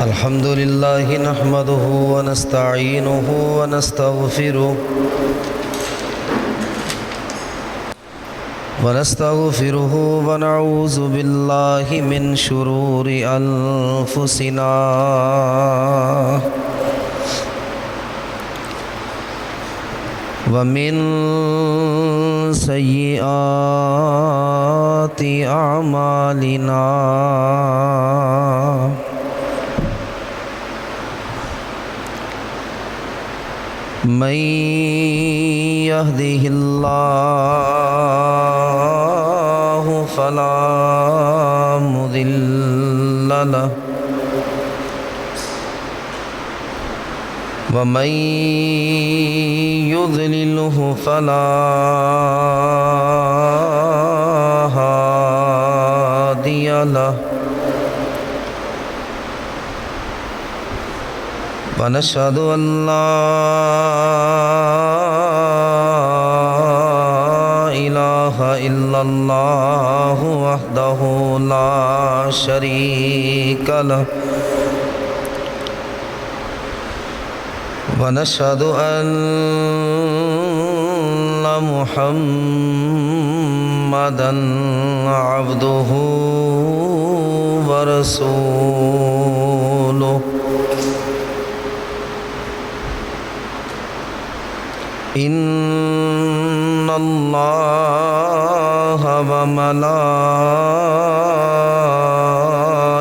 الحمد لله نحمده ونستعينه ونستغفره ونعوذ بالله من شرور أنفسنا ومن سيئات أعمالنا من يهده الله فلا مضل له ومن يضلله فلا هادي له ونشهد أن لا إله إلا الله وحده لا شريك له ونشهد أن محمدًا عبده ورسوله إن الله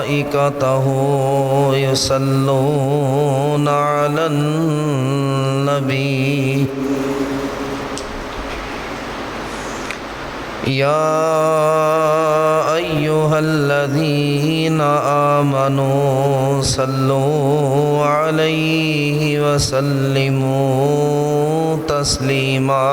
وملائكته يصلون على النبي يا أيها الذين آمنوا صلوا عليه وسلموا تسليما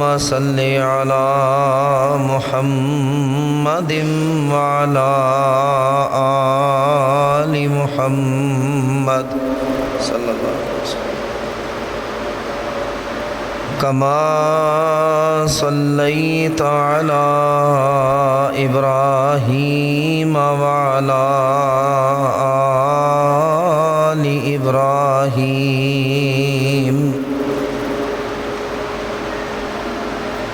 اللهم صل على محمد وعلى آل محمد صلى الله عليه وسلم كما صليت على إبراهيم وعلى آل إبراهيم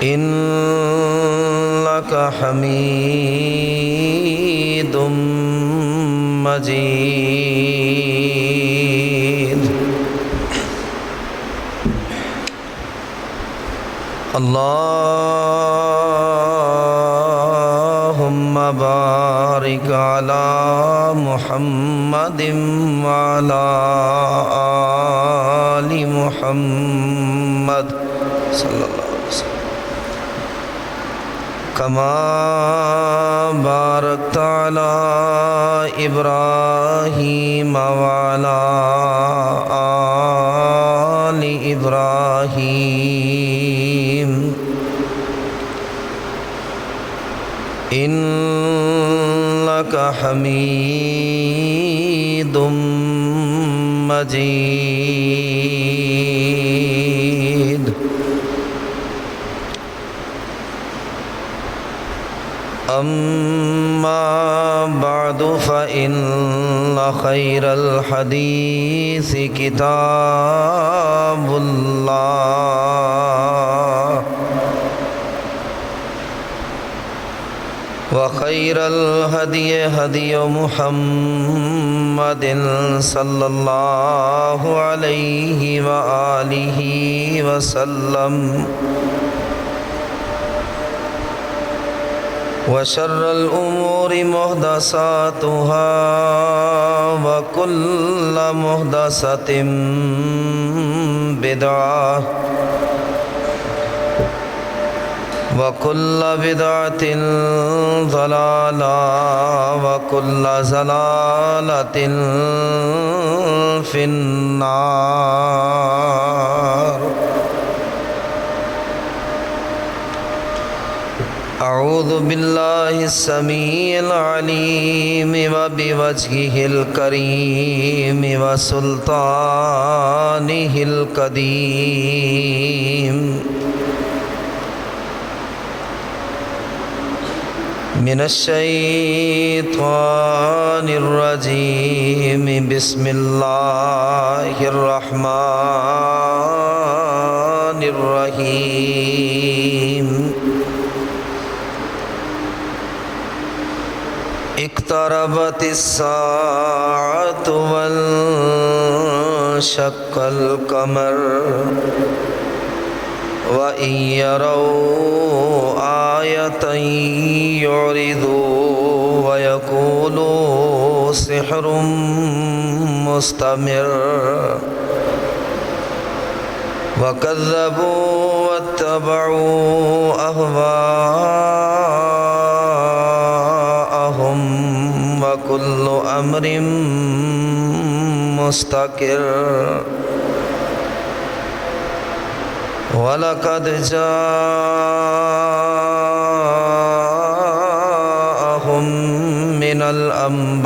إنك حميد مجيد اللهم بارك على محمد وعلى آل محمد صلى الله عليه وسلم كما باركت على إبراهيم وعلى آل إبراهيم إنك حميد مجيد أما بعد فإن خير الحديث كتاب الله وخير الهدي هدي محمد صلى الله عليه وآله وسلم وشر الأمور محدثاتها وكل محدثة بدعة وكل بدعة ضلالة وكل ضلالة في النار أعوذ بالله السميع العليم وبوجهه الكريم وسلطانه القديم من الشيطان الرجيم بسم الله الرحمن الرحيم اقتربت الساعة وانشق القمر وإن يروا آية يعرضوا ويقولوا سحر مستمر وكذبوا واتبعوا أهواءهم وكل أمر مستقر وَلَقَدْ جَاءَهُم مِّنَ الْأَنبَاءِ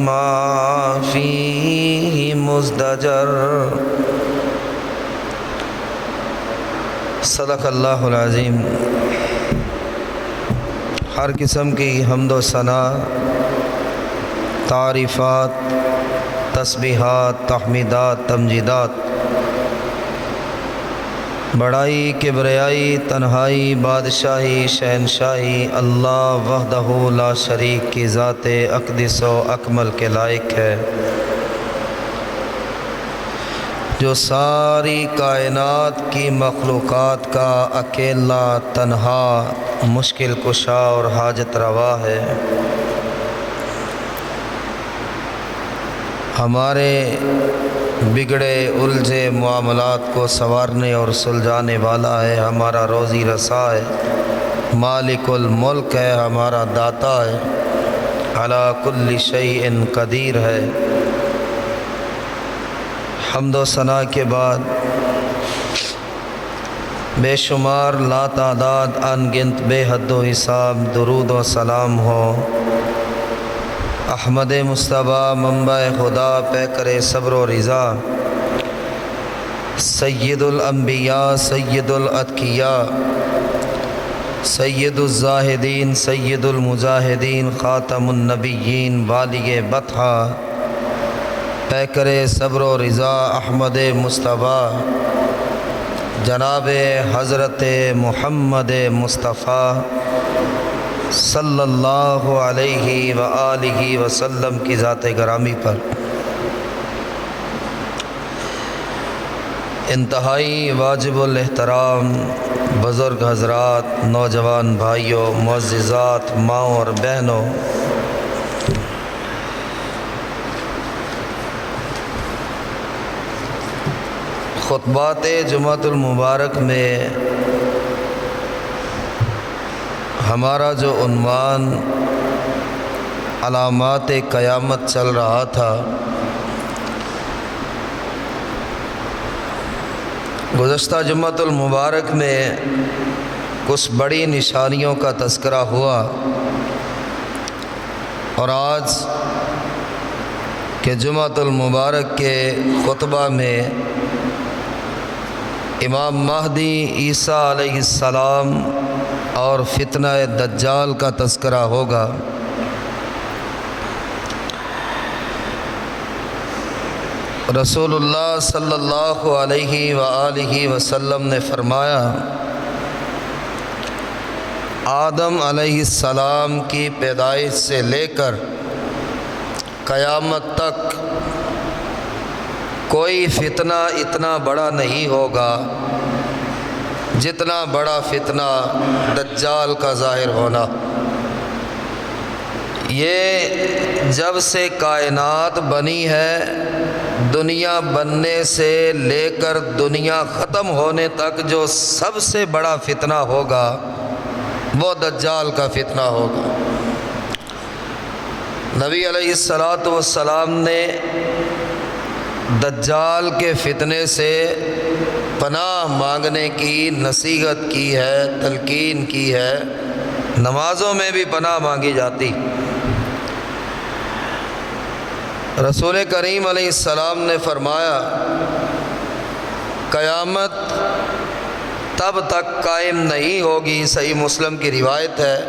مَا فِيهِ مُزْدَجَرٌ صدق اللہ العظیم۔ ہر قسم کی حمد و ثنا، تعریفات، تسبیحات، تحمیدات، تمجیدات، بڑائی، کبریائی، تنہائی، بادشاہی، شہنشاہی اللہ وحدہ لا شریک کی ذات اقدس و اکمل کے لائق ہے، جو ساری کائنات کی مخلوقات کا اکیلا تنہا مشکل کشا اور حاجت روا ہے۔ ہمارے بگڑے الجھے معاملات کو سنوارنے اور سلجھانے والا ہے، ہمارا روزی رسا ہے، مالک الملک ہے، ہمارا داتا ہے، علی کل شیء قدیر ہے۔ حمد و ثنا کے بعد بے شمار لاتعداد ان گنت بے حد و حساب درود و سلام ہو احمد مصطفیٰ منبع خدا پیکر صبر و رضا، سید الانبیاء، سید الاتقیاء، سید الزاہدین، سید المجاہدین، خاتم النبیین، والی بطحہ، پیکر صبر و رضا احمد مصطفیٰ جناب حضرت محمد مصطفیٰ صلی اللہ علیہ وآلہ وسلم کی ذات گرامی پر انتہائی واجب الاحترام بزرگ حضرات، نوجوان بھائیوں، معززات، ماؤں اور بہنوں، خطبات جمعۃ المبارک میں ہمارا جو عنوان علامات قیامت چل رہا تھا، گزشتہ جمعۃ المبارک میں کچھ بڑی نشانیوں کا تذکرہ ہوا، اور آج کے جمعۃ المبارک کے خطبہ میں امام مہدی عیسیٰ علیہ السلام اور فتنہ دجال کا تذکرہ ہوگا۔ رسول اللہ صلی اللہ علیہ وآلہ وسلم نے فرمایا، آدم علیہ السلام کی پیدائش سے لے کر قیامت تک کوئی فتنہ اتنا بڑا نہیں ہوگا جتنا بڑا فتنہ دجال کا ظاہر ہونا۔ یہ جب سے کائنات بنی ہے، دنیا بننے سے لے کر دنیا ختم ہونے تک جو سب سے بڑا فتنہ ہوگا وہ دجال کا فتنہ ہوگا۔ نبی علیہ السلام نے دجال کے فتنے سے پناہ مانگنے کی نصیحت کی ہے، تلقین کی ہے، نمازوں میں بھی پناہ مانگی جاتی۔ رسول کریم علیہ السلام نے فرمایا قیامت تب تک قائم نہیں ہوگی، صحیح مسلم کی روایت ہے،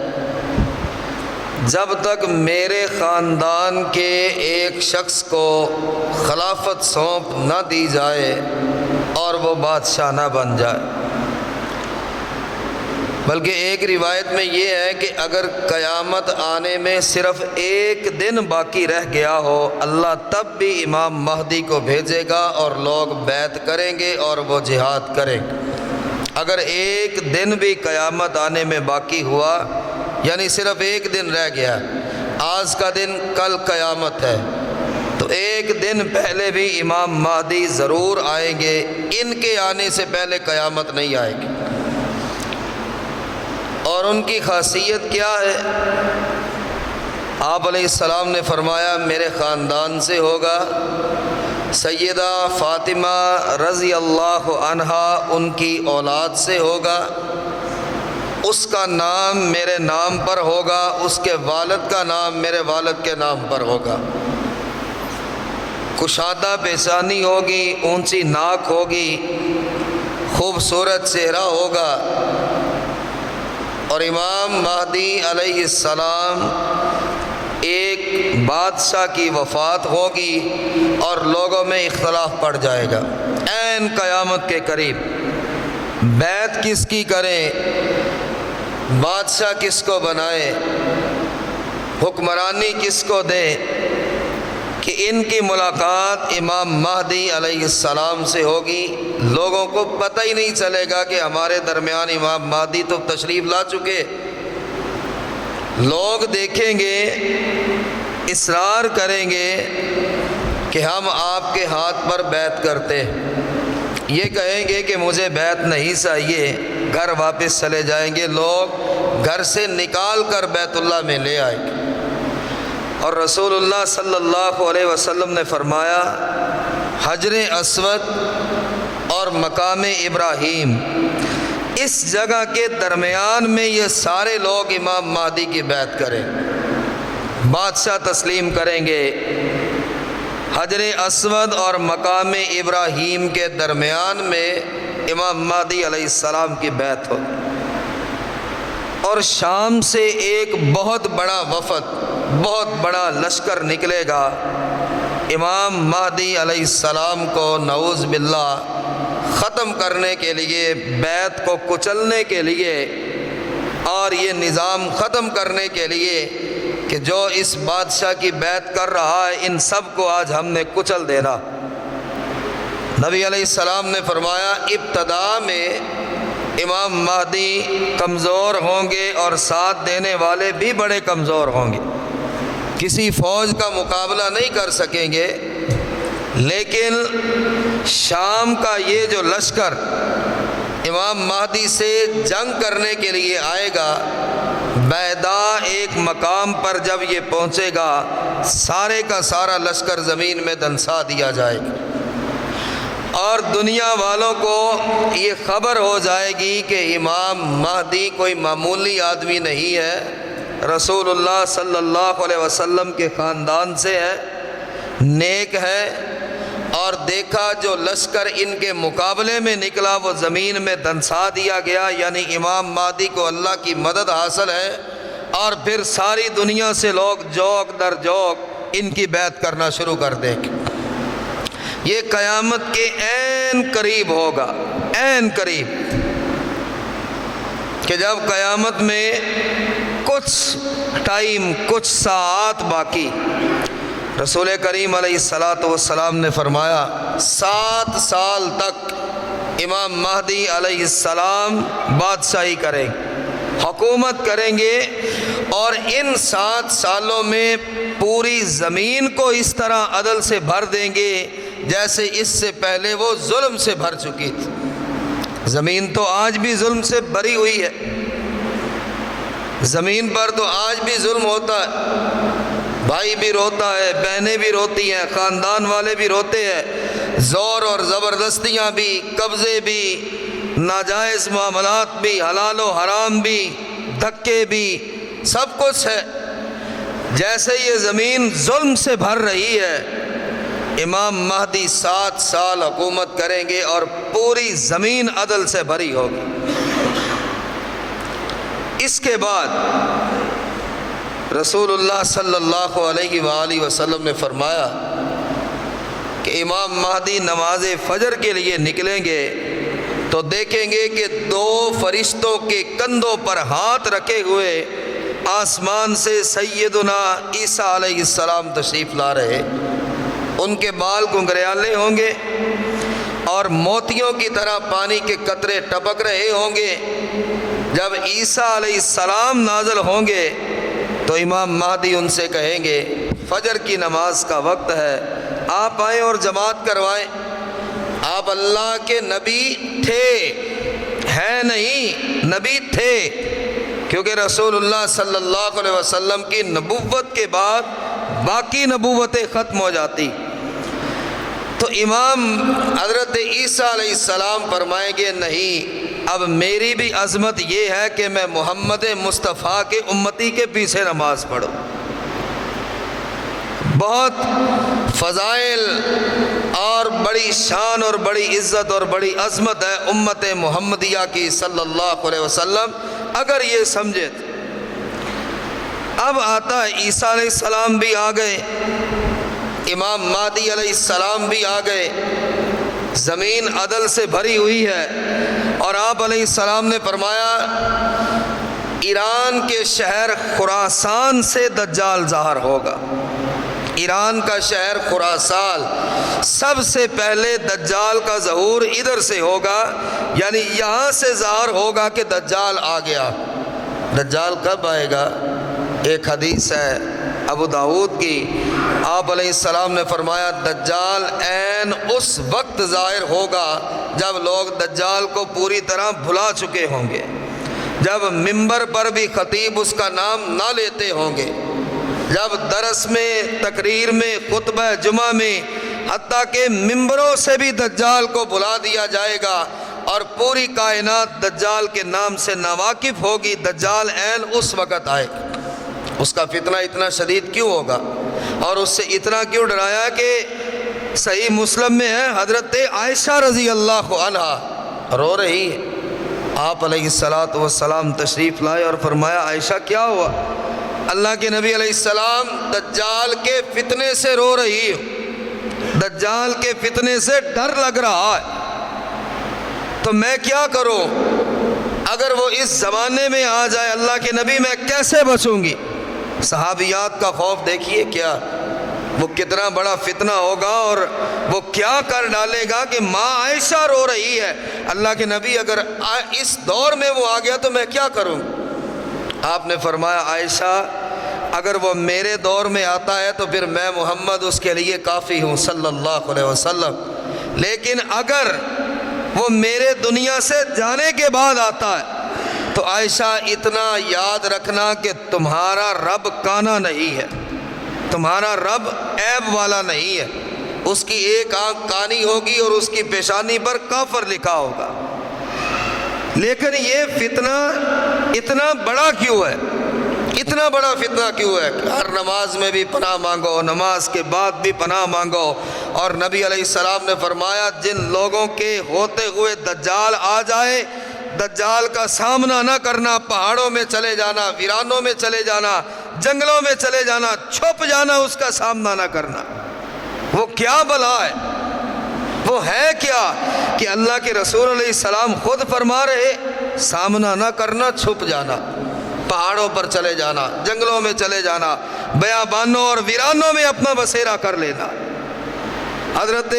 جب تک میرے خاندان کے ایک شخص کو خلافت سونپ نہ دی جائے اور وہ بادشاہ نہ بن جائے۔ بلکہ ایک روایت میں یہ ہے کہ اگر قیامت آنے میں صرف ایک دن باقی رہ گیا ہو، اللہ تب بھی امام مہدی کو بھیجے گا اور لوگ بیعت کریں گے اور وہ جہاد کریں گے۔ اگر ایک دن بھی قیامت آنے میں باقی ہوا، یعنی صرف ایک دن رہ گیا، آج کا دن کل قیامت ہے، تو ایک دن پہلے بھی امام مہدی ضرور آئیں گے، ان کے آنے سے پہلے قیامت نہیں آئے گی۔ اور ان کی خاصیت کیا ہے؟ آپ علیہ السلام نے فرمایا میرے خاندان سے ہوگا، سیدہ فاطمہ رضی اللہ عنہا ان کی اولاد سے ہوگا، اس کا نام میرے نام پر ہوگا، اس کے والد کا نام میرے والد کے نام پر ہوگا، کشادہ پیشانی ہوگی، اونچی ناک ہوگی، خوبصورت چہرہ ہوگا، اور امام مہدی علیہ السلام ایک بادشاہ کی وفات ہوگی اور لوگوں میں اختلاف پڑ جائے گا عین قیامت کے قریب۔ بیعت کس کی کریں، بادشاہ کس کو بنائیں، حکمرانی کس کو دیں، کہ ان کی ملاقات امام مہدی علیہ السلام سے ہوگی۔ لوگوں کو پتہ ہی نہیں چلے گا کہ ہمارے درمیان امام مہدی تو تشریف لا چکے۔ لوگ دیکھیں گے، اصرار کریں گے کہ ہم آپ کے ہاتھ پر بیعت کرتے ہیں، یہ کہیں گے کہ مجھے بیعت نہیں چاہیے، گھر واپس چلے جائیں گے، لوگ گھر سے نکال کر بیت اللہ میں لے آئیں گے۔ اور رسول اللہ صلی اللہ علیہ وسلم نے فرمایا حجر اسود اور مقام ابراہیم، اس جگہ کے درمیان میں یہ سارے لوگ امام مہدی کی بیعت کریں، بادشاہ تسلیم کریں گے۔ حجر اسود اور مقام ابراہیم کے درمیان میں امام مہدی علیہ السلام کی بیعت ہو، اور شام سے ایک بہت بڑا وفد، بہت بڑا لشکر نکلے گا، امام مہدی علیہ السلام کو نعوذ باللہ ختم کرنے کے لیے، بیعت کو کچلنے کے لیے، اور یہ نظام ختم کرنے کے لیے کہ جو اس بادشاہ کی بیعت کر رہا ہے ان سب کو آج ہم نے کچل دینا۔ نبی علیہ السلام نے فرمایا ابتدا میں امام مہدی کمزور ہوں گے اور ساتھ دینے والے بھی بڑے کمزور ہوں گے، کسی فوج کا مقابلہ نہیں کر سکیں گے، لیکن شام کا یہ جو لشکر امام مہدی سے جنگ کرنے کے لیے آئے گا، بیدا ایک مقام پر جب یہ پہنچے گا، سارے کا سارا لشکر زمین میں دنسا دیا جائے گا، اور دنیا والوں کو یہ خبر ہو جائے گی کہ امام مہدی کوئی معمولی آدمی نہیں ہے، رسول اللہ صلی اللہ علیہ وسلم کے خاندان سے ہے، نیک ہے، اور دیکھا جو لشکر ان کے مقابلے میں نکلا وہ زمین میں دنسا دیا گیا، یعنی امام مہدی کو اللہ کی مدد حاصل ہے، اور پھر ساری دنیا سے لوگ جوک در جوک ان کی بیعت کرنا شروع کر دیں گے۔ یہ قیامت کے عین قریب ہوگا، عین قریب، کہ جب قیامت میں کچھ ٹائم، کچھ ساعات باقی، رسول کریم علیہ السلام نے فرمایا 7 سال تک امام مہدی علیہ السلام بادشاہی کریں گے، حکومت کریں گے، اور ان 7 سالوں میں پوری زمین کو اس طرح عدل سے بھر دیں گے جیسے اس سے پہلے وہ ظلم سے بھر چکی تھی۔ زمین تو آج بھی ظلم سے بھری ہوئی ہے، زمین پر تو آج بھی ظلم ہوتا ہے، بھائی بھی روتا ہے، بہنیں بھی روتی ہیں، خاندان والے بھی روتے ہیں، زور اور زبردستیاں بھی، قبضے بھی، ناجائز معاملات بھی، حلال و حرام بھی، دھکے بھی، سب کچھ ہے۔ جیسے یہ زمین ظلم سے بھر رہی ہے، امام مہدی 7 سال حکومت کریں گے اور پوری زمین عدل سے بھری ہوگی۔ اس کے بعد رسول اللہ صلی اللہ علیہ وآلہ وسلم نے فرمایا کہ امام مہدی نماز فجر کے لیے نکلیں گے تو دیکھیں گے کہ 2 فرشتوں کے کندھوں پر ہاتھ رکھے ہوئے آسمان سے سیدنا عیسیٰ علیہ السلام تشریف لا رہے۔ ان کے بال گنگریالے ہوں گے اور موتیوں کی طرح پانی کے قطرے ٹپک رہے ہوں گے۔ جب عیسیٰ علیہ السلام نازل ہوں گے تو امام مہدی ان سے کہیں گے فجر کی نماز کا وقت ہے، آپ آئیں اور جماعت کروائیں۔ آپ اللہ کے نبی تھے، ہیں نہیں، نبی تھے، کیونکہ رسول اللہ صلی اللہ علیہ وسلم کی نبوت کے بعد باقی نبوتیں ختم ہو جاتی۔ تو امام حضرت عیسیٰ علیہ السلام فرمائیں گے نہیں، اب میری بھی عظمت یہ ہے کہ میں محمد مصطفیٰ کے امتی کے پیچھے نماز پڑھوں۔ بہت فضائل اور بڑی شان اور بڑی عزت اور بڑی عظمت ہے امت محمدیہ کی صلی اللہ علیہ وسلم، اگر یہ سمجھے۔ اب آتا ہے عیسیٰ علیہ السلام بھی آ گئے، امام مہدی علیہ السلام بھی آ گئے، زمین عدل سے بھری ہوئی ہے، اور آپ علیہ السلام نے فرمایا ایران کے شہر خراسان سے دجال ظاہر ہوگا۔ ایران کا شہر خراسان، سب سے پہلے دجال کا ظہور ادھر سے ہوگا، یعنی یہاں سے ظاہر ہوگا کہ دجال آ گیا۔ دجال کب آئے گا؟ ایک حدیث ہے ابو داؤد کی، آپ علیہ السلام نے فرمایا دجال عین اس وقت ظاہر ہوگا جب لوگ دجال کو پوری طرح بھلا چکے ہوں گے، جب ممبر پر بھی خطیب اس کا نام نہ لیتے ہوں گے، جب درس میں، تقریر میں، خطبہ جمعہ میں، حتیٰ کہ ممبروں سے بھی دجال کو بلا دیا جائے گا اور پوری کائنات دجال کے نام سے ناواقف ہوگی۔ دجال عین اس وقت آئے گا۔ اس کا فتنہ اتنا شدید کیوں ہوگا اور اس سے اتنا کیوں ڈرایا کہ صحیح مسلم میں ہے حضرت عائشہ رضی اللہ عنہا رو رہی ہے، آپ علیہ السلام تشریف لائے اور فرمایا عائشہ کیا ہوا؟ اللہ کے نبی علیہ السلام دجال کے فتنے سے رو رہی ہو، دجال کے فتنے سے ڈر لگ رہا ہے، تو میں کیا کروں؟ اگر وہ اس زمانے میں آ جائے اللہ کے نبی، میں کیسے بچوں گی؟ صحابیات کا خوف دیکھیے کیا، وہ کتنا بڑا فتنہ ہوگا اور وہ کیا کر ڈالے گا کہ ماں عائشہ رو رہی ہے، اللہ کے نبی اگر اس دور میں وہ آ گیا تو میں کیا کروں؟ آپ نے فرمایا عائشہ اگر وہ میرے دور میں آتا ہے تو پھر میں محمد اس کے لیے کافی ہوں صلی اللہ علیہ وسلم، لیکن اگر وہ میرے دنیا سے جانے کے بعد آتا ہے تو عائشہ اتنا یاد رکھنا کہ تمہارا رب کانا نہیں ہے، تمہارا رب عیب والا نہیں ہے، اس کی ایک آنکھ کانی ہوگی اور اس کی پیشانی پر کافر لکھا ہوگا۔ لیکن یہ فتنہ اتنا بڑا کیوں ہے؟ اتنا بڑا فتنہ کیوں ہے؟ ہر نماز میں بھی پناہ مانگو، نماز کے بعد بھی پناہ مانگو، اور نبی علیہ السلام نے فرمایا جن لوگوں کے ہوتے ہوئے دجال آ جائے، دجال کا سامنا نہ کرنا، پہاڑوں میں چلے جانا، ویرانوں میں چلے جانا، جنگلوں میں چلے جانا، چھپ جانا، اس کا سامنا نہ کرنا۔ وہ کیا بلا ہے؟ وہ ہے کیا کہ اللہ کے رسول علیہ السلام خود فرما رہے سامنا نہ کرنا، چھپ جانا، پہاڑوں پر چلے جانا، جنگلوں میں چلے جانا، بیابانوں اور ویرانوں میں اپنا بسیرا کر لینا۔ حضرت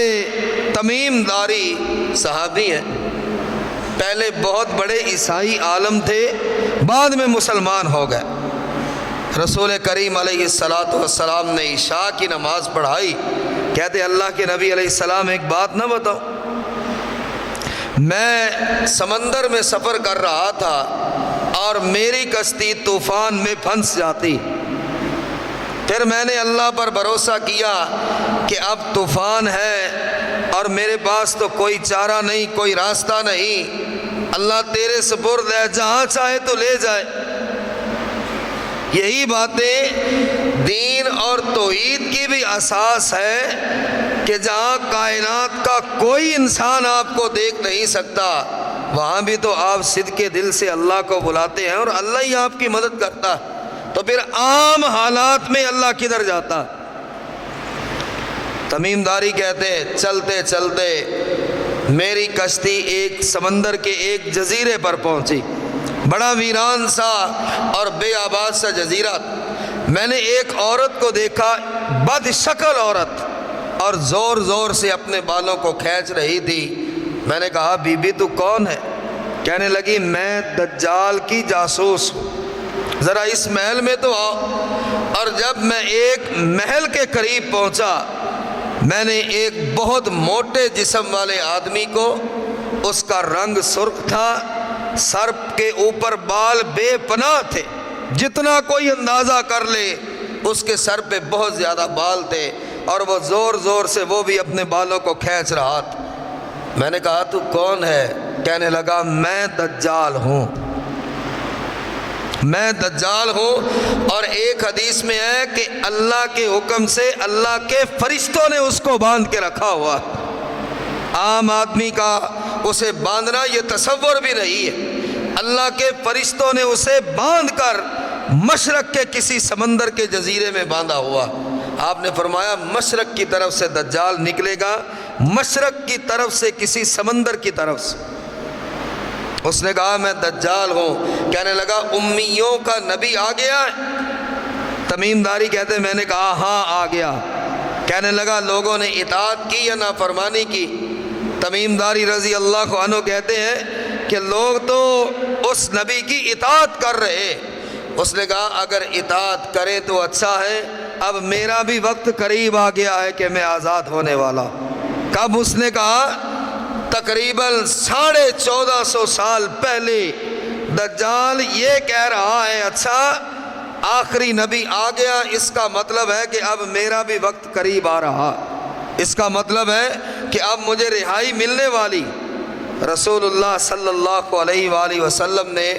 تمیم داری صحابی ہیں، پہلے بہت بڑے عیسائی عالم تھے، بعد میں مسلمان ہو گئے۔ رسول کریم علیہ السلام نے عشاء کی نماز پڑھائی، کہتے اللہ کے نبی علیہ السلام ایک بات نہ بتاؤ، میں سمندر میں سفر کر رہا تھا اور میری کشتی طوفان میں پھنس جاتی، پھر میں نے اللہ پر بھروسہ کیا کہ اب طوفان ہے، اور میرے پاس تو کوئی چارہ نہیں، کوئی راستہ نہیں، اللہ تیرے سپرد ہے، جہاں چاہے تو لے جائے۔ یہی باتیں دین اور توحید کی بھی اساس ہے کہ جہاں کائنات کا کوئی انسان آپ کو دیکھ نہیں سکتا، وہاں بھی تو آپ صدقے دل سے اللہ کو بلاتے ہیں اور اللہ ہی آپ کی مدد کرتا ہے، تو پھر عام حالات میں اللہ کدھر جاتا؟ تمیم داری کہتے ہیں چلتے چلتے میری کشتی ایک سمندر کے ایک جزیرے پر پہنچی، بڑا ویران سا اور بے آباد سا جزیرہ۔ میں نے ایک عورت کو دیکھا، بد شکل عورت، اور زور زور سے اپنے بالوں کو کھینچ رہی تھی۔ میں نے کہا بی بی تو کون ہے؟ کہنے لگی میں دجال کی جاسوس ہوں، ذرا اس محل میں تو آؤ۔ اور جب میں ایک محل کے قریب پہنچا، میں نے ایک بہت موٹے جسم والے آدمی کو، اس کا رنگ سرخ تھا، سر کے اوپر بال بے پناہ تھے، جتنا کوئی اندازہ کر لے اس کے سر پہ بہت زیادہ بال تھے، اور وہ زور زور سے وہ بھی اپنے بالوں کو کھینچ رہا تھا۔ میں نے کہا تو کون ہے؟ کہنے لگا میں دجال ہوں، میں دجال ہوں۔ اور ایک حدیث میں ہے کہ اللہ کے حکم سے اللہ کے فرشتوں نے اس کو باندھ کے رکھا ہوا، عام آدمی کا اسے باندھنا یہ تصور بھی نہیں ہے، اللہ کے فرشتوں نے اسے باندھ کر مشرق کے کسی سمندر کے جزیرے میں باندھا ہوا۔ آپ نے فرمایا مشرق کی طرف سے دجال نکلے گا، مشرق کی طرف سے کسی سمندر کی طرف سے۔ اس نے کہا میں دجال ہوں۔ کہنے لگا امیوں کا نبی آ گیا ہے؟ تمیم داری کہتے میں نے کہا ہاں آ گیا۔ کہنے لگا لوگوں نے اطاعت کی یا نافرمانی کی؟ تمیم داری رضی اللہ عنہ کہتے ہیں کہ لوگ تو اس نبی کی اطاعت کر رہے۔ اس نے کہا اگر اطاعت کرے تو اچھا ہے، اب میرا بھی وقت قریب آ گیا ہے کہ میں آزاد ہونے والا۔ کب؟ اس نے کہا تقریباً 1450 سال پہلے دجال یہ کہہ رہا ہے اچھا آخری نبی آ گیا، اس کا مطلب ہے کہ اب میرا بھی وقت قریب آ رہا، اس کا مطلب ہے کہ اب مجھے رہائی ملنے والی۔ رسول اللہ صلی اللہ علیہ وآلہ وسلم نے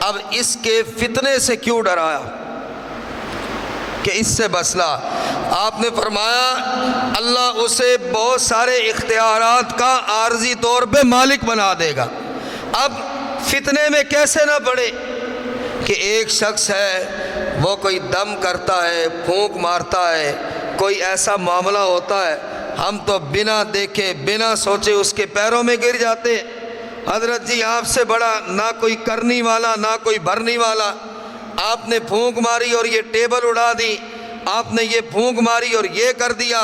اب اس کے فتنے سے کیوں ڈرایا کہ اس سے بچنا؟ آپ نے فرمایا اللہ اسے بہت سارے اختیارات کا عارضی طور پہ مالک بنا دے گا۔ اب فتنے میں کیسے نہ پڑے کہ ایک شخص ہے وہ کوئی دم کرتا ہے، پھونک مارتا ہے، کوئی ایسا معاملہ ہوتا ہے ہم تو بنا دیکھے بنا سوچے اس کے پیروں میں گر جاتے ہیں۔ حضرت جی آپ سے بڑا نہ کوئی کرنی والا نہ کوئی بھرنی والا، آپ نے پھونک ماری اور یہ ٹیبل اڑا دی، آپ نے یہ پھونک ماری اور یہ کر دیا،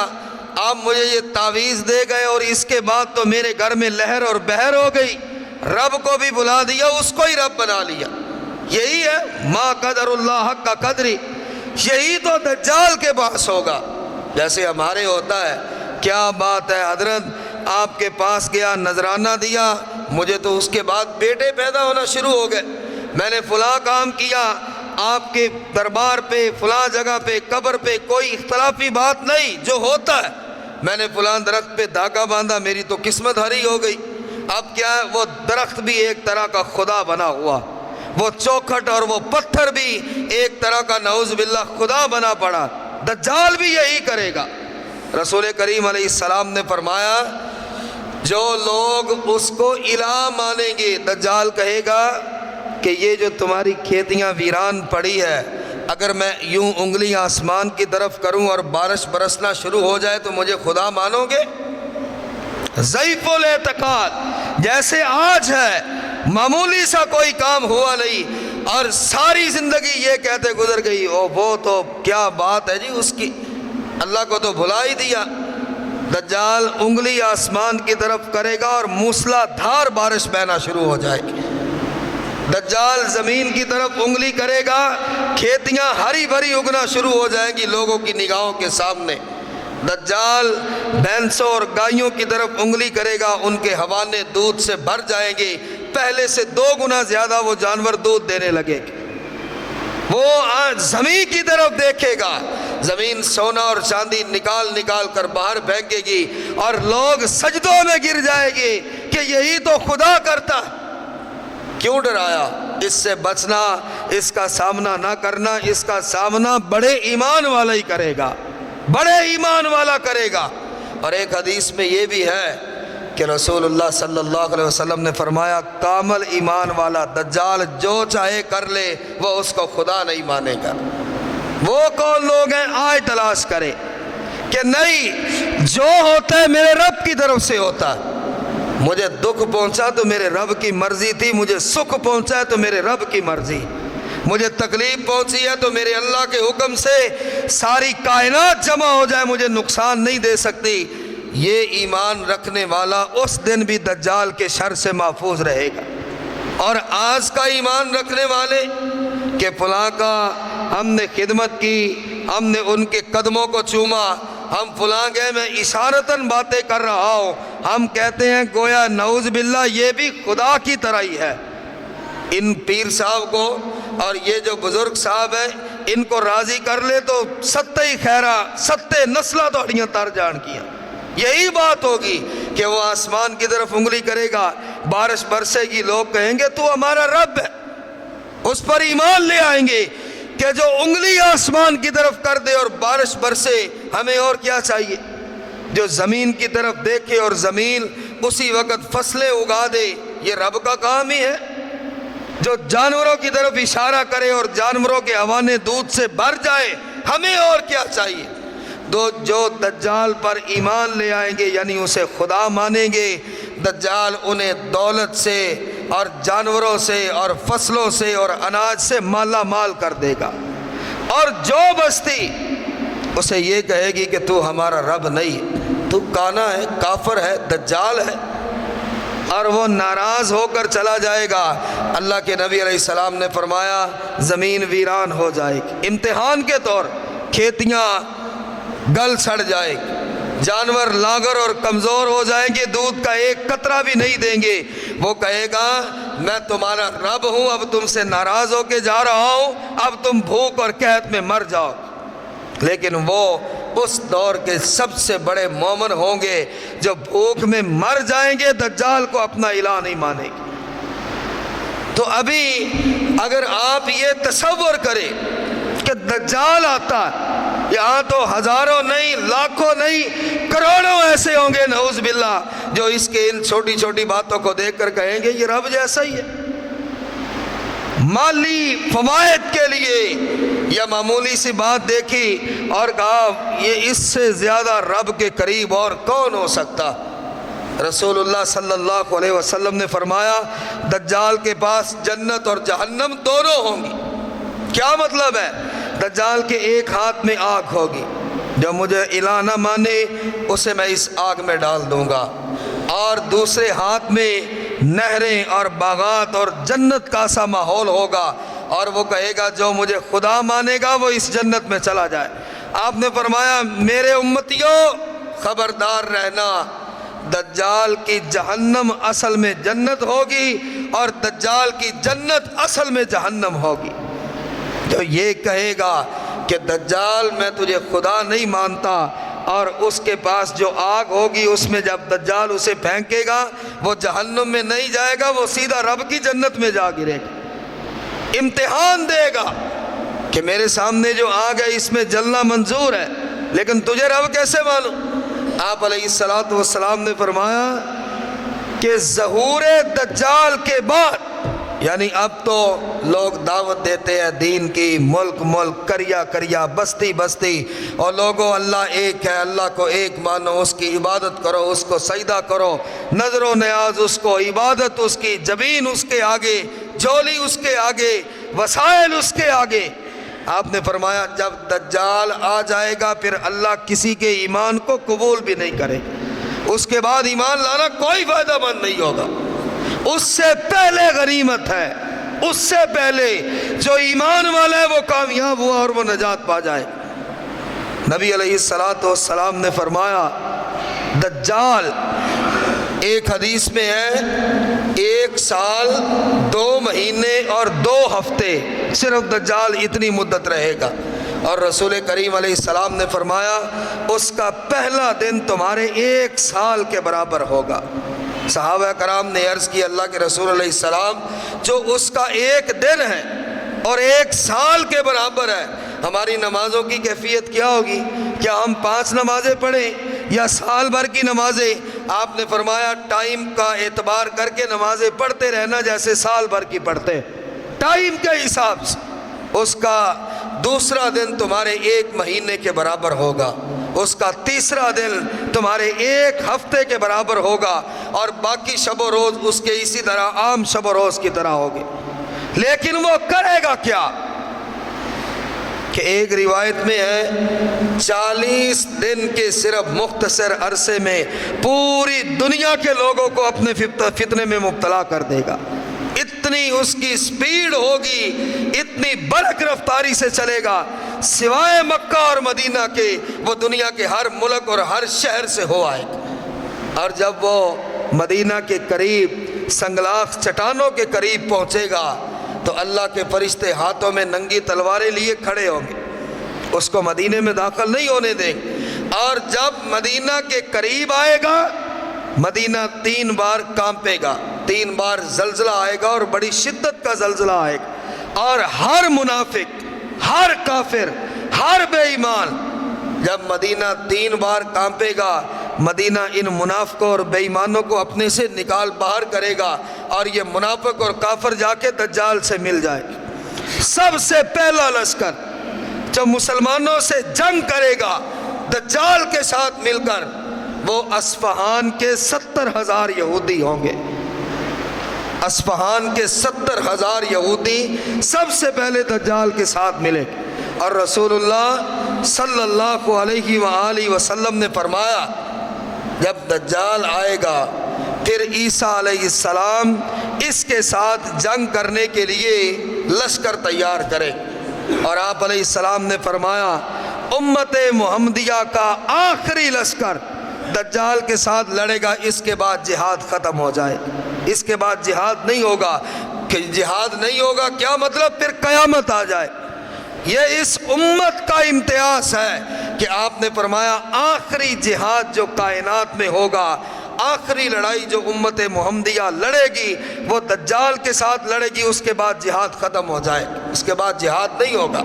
آپ مجھے یہ تعویذ دے گئے اور اس کے بعد تو میرے گھر میں لہر اور بہر ہو گئی، رب کو بھی بلا دیا، اس کو ہی رب بنا لیا۔ یہی ہے ما قدر اللہ حق کا قدری، یہی تو دجال کے پاس ہوگا۔ جیسے ہمارے ہوتا ہے کیا بات ہے حضرت آپ کے پاس گیا نذرانہ دیا، مجھے تو اس کے بعد بیٹے پیدا ہونا شروع ہو گئے، میں نے فلاں کام کیا، آپ کے دربار پہ فلاں جگہ پہ قبر پہ کوئی اختلافی بات نہیں، جو ہوتا ہے میں نے فلاں درخت پہ دھاگا باندھا، میری تو قسمت ہری ہو گئی۔ اب کیا ہے وہ درخت بھی ایک طرح کا خدا بنا ہوا، وہ چوکھٹ اور وہ پتھر بھی ایک طرح کا نعوذ باللہ خدا بنا پڑا۔ دجال بھی یہی کرے گا۔ رسول کریم علیہ السلام نے فرمایا جو لوگ اس کو الہ مانیں گے، دجال کہے گا کہ یہ جو تمہاری کھیتیاں ویران پڑی ہے، اگر میں یوں انگلی آسمان کی طرف کروں اور بارش برسنا شروع ہو جائے تو مجھے خدا مانو گے؟ ضعیف الاعتقاد جیسے آج ہے، معمولی سا کوئی کام ہوا نہیں اور ساری زندگی یہ کہتے گزر گئی او وہ تو کیا بات ہے جی اس کی، اللہ کو تو بھلا ہی دیا۔ دجال انگلی آسمان کی طرف کرے گا اور موسلا دھار بارش بہنا شروع ہو جائے گی۔ دجال زمین کی طرف انگلی کرے گا، کھیتیاں ہری بھری اگنا شروع ہو جائیں گی لوگوں کی نگاہوں کے سامنے۔ دجال بھینسوں اور گائیوں کی طرف انگلی کرے گا، ان کے حوانے دودھ سے بھر جائیں گے، پہلے سے 2 گنا زیادہ وہ جانور دودھ دینے لگے گے۔ وہ زمین کی طرف دیکھے گا، زمین سونا اور چاندی نکال نکال کر باہر پھینکے گی اور لوگ سجدوں میں گر جائے گے کہ یہی تو خدا کرتا ہے۔ کیوں ڈرایا؟ اس سے بچنا، اس کا سامنا نہ کرنا، اس کا سامنا بڑے ایمان والا ہی کرے گا، بڑے ایمان والا کرے گا۔ اور ایک حدیث میں یہ بھی ہے کہ رسول اللہ صلی اللہ علیہ وسلم نے فرمایا کامل ایمان والا دجال جو چاہے کر لے وہ اس کو خدا نہیں مانے گا۔ وہ کون لوگ ہیں؟ آئے تلاش کرے کہ نہیں، جو ہوتا ہے میرے رب کی طرف سے ہوتا ہے۔ مجھے دکھ پہنچا تو میرے رب کی مرضی تھی، مجھے سکھ پہنچا ہے تو میرے رب کی مرضی، مجھے تکلیف پہنچی ہے تو میرے اللہ کے حکم سے ساری کائنات جمع ہو جائے مجھے نقصان نہیں دے سکتی۔ یہ ایمان رکھنے والا اس دن بھی دجال کے شر سے محفوظ رہے گا۔ اور آج کا ایمان رکھنے والے کہ فلاں کا ہم نے خدمت کی، ہم نے ان کے قدموں کو چوما، ہم فلاں گئے، میں اشارتاً باتیں کر رہا ہوں، ہم کہتے ہیں گویا نعوذ باللہ یہ بھی خدا کی طرح ہی ہے۔ ان پیر صاحب کو اور یہ جو بزرگ صاحب ہیں ان کو راضی کر لے تو ستے ہی خیرہ، ستے نسلہ توڑیاں تر جان کیا۔ یہی بات ہوگی کہ وہ آسمان کی طرف انگلی کرے گا، بارش برسے گی، لوگ کہیں گے تو ہمارا رب ہے۔ اس پر ایمان لے آئیں گے کہ جو انگلی آسمان کی طرف کر دے اور بارش برسے، ہمیں اور کیا چاہیے؟ جو زمین کی طرف دیکھے اور زمین اسی وقت فصلیں اگا دے، یہ رب کا کام ہی ہے۔ جو جانوروں کی طرف اشارہ کرے اور جانوروں کے حوانے دودھ سے بھر جائے، ہمیں اور کیا چاہیے؟ جو دجال پر ایمان لے آئیں گے یعنی اسے خدا مانیں گے، دجال انہیں دولت سے اور جانوروں سے اور فصلوں سے اور اناج سے مالا مال کر دے گا۔ اور جو بستی اسے یہ کہے گی کہ تو ہمارا رب نہیں، تو کانا ہے، کافر ہے، دجال ہے، اور وہ ناراض ہو کر چلا جائے گا۔ اللہ کے نبی علیہ السلام نے فرمایا زمین ویران ہو جائے گی، امتحان کے طور، کھیتیاں گل سڑ جائے گی، جانور لاغر اور کمزور ہو جائیں گے، دودھ کا ایک قطرہ بھی نہیں دیں گے۔ وہ کہے گا میں تمہارا رب ہوں، اب تم سے ناراض ہو کے جا رہا ہوں، اب تم بھوک اور قحط میں مر جاؤ۔ لیکن وہ اس دور کے سب سے بڑے مومن ہوں گے جو بھوک میں مر جائیں گے، دجال کو اپنا الہ نہیں مانیں گے۔ تو ابھی اگر آپ یہ تصور کریں کہ دجال آتا ہے، یہاں تو ہزاروں نہیں، لاکھوں نہیں، کروڑوں ایسے ہوں گے نعوذ باللہ جو اس کے ان چھوٹی چھوٹی باتوں کو دیکھ کر کہیں گے یہ رب جیسا ہی ہے۔ مالی فوائد کے لیے یا معمولی سی بات دیکھی اور کہا یہ اس سے زیادہ رب کے قریب اور کون ہو سکتا؟ رسول اللہ صلی اللہ علیہ وسلم نے فرمایا دجال کے پاس جنت اور جہنم دونوں ہوں گی۔ کیا مطلب ہے؟ دجال کے ایک ہاتھ میں آگ ہوگی، جو مجھے الہ نہ مانے اسے میں اس آگ میں ڈال دوں گا، اور دوسرے ہاتھ میں نہریں اور باغات اور جنت کا سا ماحول ہوگا، اور وہ کہے گا جو مجھے خدا مانے گا وہ اس جنت میں چلا جائے۔ آپ نے فرمایا میرے امتیوں خبردار رہنا، دجال کی جہنم اصل میں جنت ہوگی اور دجال کی جنت اصل میں جہنم ہوگی۔ جو یہ کہے گا کہ دجال میں تجھے خدا نہیں مانتا، اور اس کے پاس جو آگ ہوگی اس میں جب دجال اسے پھینکے گا وہ جہنم میں نہیں جائے گا، وہ سیدھا رب کی جنت میں جا گرے گا۔ امتحان دے گا کہ میرے سامنے جو آگ ہے اس میں جلنا منظور ہے، لیکن تجھے رب کیسے معلوم؟ آپ علیہ السلام نے فرمایا کہ ظہور دجال کے بعد، یعنی اب تو لوگ دعوت دیتے ہیں دین کی، ملک ملک، کریا کریا، بستی بستی، اور لوگوں اللہ ایک ہے، اللہ کو ایک مانو، اس کی عبادت کرو، اس کو سجدہ کرو، نظر و نیاز اس کو، عبادت اس کی، جبین اس کے آگے، جھولی اس کے آگے، وسائل اس کے آگے۔ آپ نے فرمایا جب دجال آ جائے گا پھر اللہ کسی کے ایمان کو قبول بھی نہیں کرے، اس کے بعد ایمان لانا کوئی فائدہ مند نہیں ہوگا۔ اس سے پہلے غنیمت ہے، اس سے پہلے جو ایمان والا ہے وہ کامیاب ہوا اور وہ نجات پا جائے۔ نبی علیہ السلام نے فرمایا دجال، ایک حدیث میں ہے 1 سال 2 مہینے اور 2 ہفتے، صرف دجال اتنی مدت رہے گا۔ اور رسول کریم علیہ السلام نے فرمایا اس کا پہلا دن تمہارے 1 سال کے برابر ہوگا۔ صحابہ کرام نے عرض کی اللہ کے رسول علیہ السلام جو اس کا 1 دن ہے اور 1 سال کے برابر ہے، ہماری نمازوں کی کیفیت کیا ہوگی؟ کیا ہم 5 نمازیں پڑھیں یا سال بھر کی نمازیں؟ آپ نے فرمایا ٹائم کا اعتبار کر کے نمازیں پڑھتے رہنا جیسے سال بھر کی پڑھتے، ٹائم کے حساب سے۔ اس کا دوسرا دن تمہارے 1 مہینے کے برابر ہوگا، اس کا تیسرا دن تمہارے 1 ہفتے کے برابر ہوگا، اور باقی شب و روز اس کے اسی طرح عام شب و روز کی طرح ہوگے۔ لیکن وہ کرے گا کیا؟ کہ ایک روایت میں ہے 40 دن کے صرف مختصر عرصے میں پوری دنیا کے لوگوں کو اپنے فتنے میں مبتلا کر دے گا۔ اتنی اس کی سپیڈ ہوگی، اتنی برق رفتاری سے چلے گا، سوائے مکہ اور مدینہ کے وہ دنیا کے ہر ملک اور ہر شہر سے ہو آئے گا۔ اور جب وہ مدینہ کے قریب سنگلاخ چٹانوں کے قریب پہنچے گا تو اللہ کے فرشتے ہاتھوں میں ننگی تلواریں لیے کھڑے ہوں گے، اس کو مدینے میں داخل نہیں ہونے دیں گے۔ اور جب مدینہ کے قریب آئے گا مدینہ 3 بار کانپے گا، 3 بار زلزلہ آئے گا اور بڑی شدت کا زلزلہ آئے گا، اور ہر منافق، ہر کافر، ہر بے ایمان جب مدینہ 3 بار کانپے گا مدینہ ان منافقوں اور بے ایمانوں کو اپنے سے نکال باہر کرے گا، اور یہ منافق اور کافر جا کے دجال سے مل جائے گا۔ سب سے پہلا لشکر جو مسلمانوں سے جنگ کرے گا دجال کے ساتھ مل کر وہ اصفہان کے 70,000 یہودی ہوں گے۔ اصفہان کے 70,000 یہودی سب سے پہلے دجال کے ساتھ ملے، اور رسول اللہ صلی اللہ علیہ وآلہ وسلم نے فرمایا جب دجال آئے گا پھر عیسیٰ علیہ السلام اس کے ساتھ جنگ کرنے کے لیے لشکر تیار کرے، اور آپ علیہ السلام نے فرمایا امت محمدیہ کا آخری لشکر دجال کے ساتھ لڑے گا، اس کے بعد جہاد ختم ہو جائے، اس کے بعد جہاد نہیں ہوگا۔ کہ جہاد نہیں ہوگا کیا مطلب؟ پھر قیامت آ جائے۔ یہ اس امت کا امتیاز ہے کہ آپ نے فرمایا آخری جہاد جو کائنات میں ہوگا، آخری لڑائی جو امت محمدیہ لڑے گی وہ دجال کے ساتھ لڑے گی، اس کے بعد جہاد ختم ہو جائے، اس کے بعد جہاد نہیں ہوگا۔